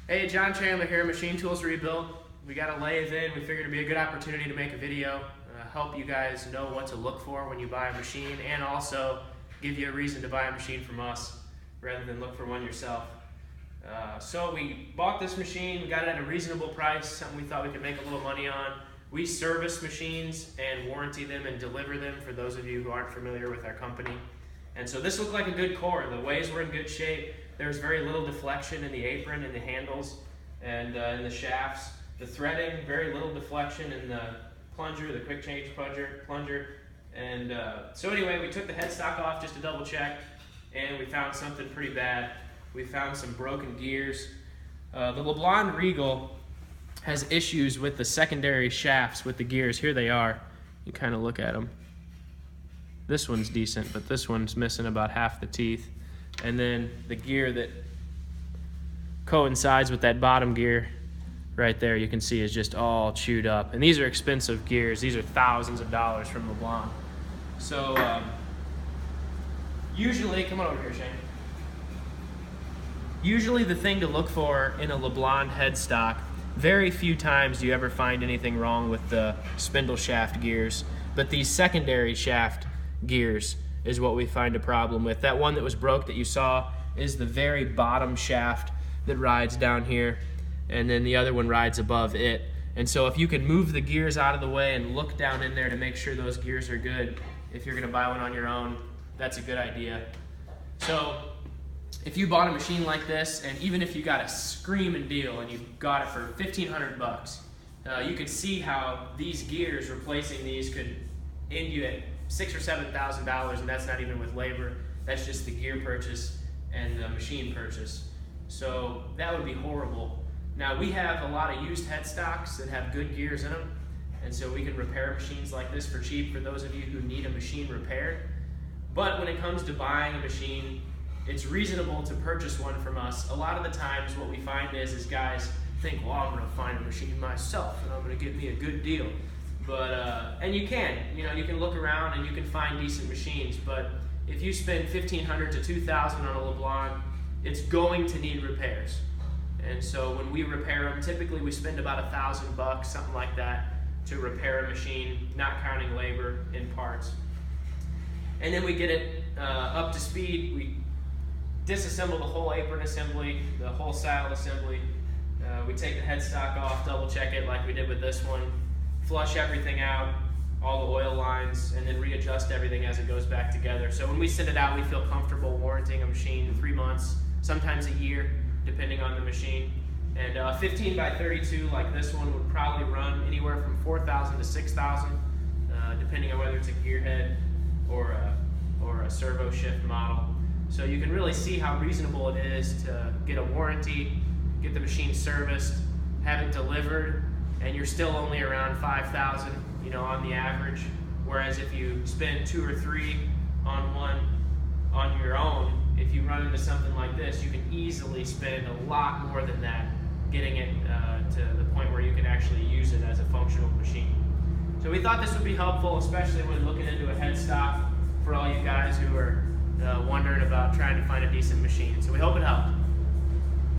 Hey, John Chandler here, Machine Tools Rebuilt. We got a lathe in. We figured it'd be a good opportunity to make a video, help you guys know what to look for when you buy a machine, and also give you a reason to buy a machine from us rather than look for one yourself. So we bought this machine, we got it at a reasonable price, something we thought we could make a little money on. We service machines and warranty them and deliver them for those of you who aren't familiar with our company. And so this looked like a good core. The ways were in good shape. There's very little deflection in the apron and the handles and in the shafts. The threading, very little deflection in the plunger, the quick change plunger. And so anyway, we took the headstock off just to double check, and we found something pretty bad. We found some broken gears. The Leblond Lathe has issues with the secondary shafts with the gears. Here they are. You kind of look at them. This one's decent, but this one's missing about half the teeth. And then the gear that coincides with that bottom gear right there, you can see is just all chewed up. And these are expensive gears. These are thousands of dollars from Leblond. So usually, come on over here, Shane. Usually the thing to look for in a Leblond headstock, very few times do you ever find anything wrong with the spindle shaft gears, but these secondary shaft gears is what we find a problem with. That one that was broke that you saw is the very bottom shaft that rides down here, and then the other one rides above it. And so if you can move the gears out of the way and look down in there to make sure those gears are good, if you're gonna buy one on your own, that's a good idea. So if you bought a machine like this, and even if you got a screaming deal and you got it for 1,500 bucks, you could see how these gears, replacing these, could end you at $6,000 or $7,000, and that's not even with labor. That's just the gear purchase and the machine purchase. So that would be horrible. Now we have a lot of used headstocks that have good gears in them, and so we can repair machines like this for cheap for those of you who need a machine repaired. But when it comes to buying a machine, it's reasonable to purchase one from us. A lot of the times what we find is guys think, well, I'm gonna find a machine myself and I'm gonna get me a good deal. But, and you can look around and you can find decent machines, but if you spend $1,500 to $2,000 on a Leblond, it's going to need repairs. And so when we repair them, typically we spend about $1,000, something like that, to repair a machine, not counting labor in parts. And then we get it up to speed. We disassemble the whole apron assembly, the whole saddle assembly. We take the headstock off, double check it like we did with this one, flush everything out, all the oil lines, and then readjust everything as it goes back together. So when we send it out, we feel comfortable warranting a machine 3 months, sometimes a year, depending on the machine. And 15 by 32 like this one would probably run anywhere from $4,000 to $6,000, depending on whether it's a gearhead or a servo shift model. So you can really see how reasonable it is to get a warranty, get the machine serviced, have it delivered, and you're still only around $5,000, on the average. Whereas if you spend 2 or 3 on one on your own, if you run into something like this, you can easily spend a lot more than that getting it to the point where you can actually use it as a functional machine. So we thought this would be helpful, especially when looking into a headstock for all you guys who are wondering about trying to find a decent machine. So we hope it helped.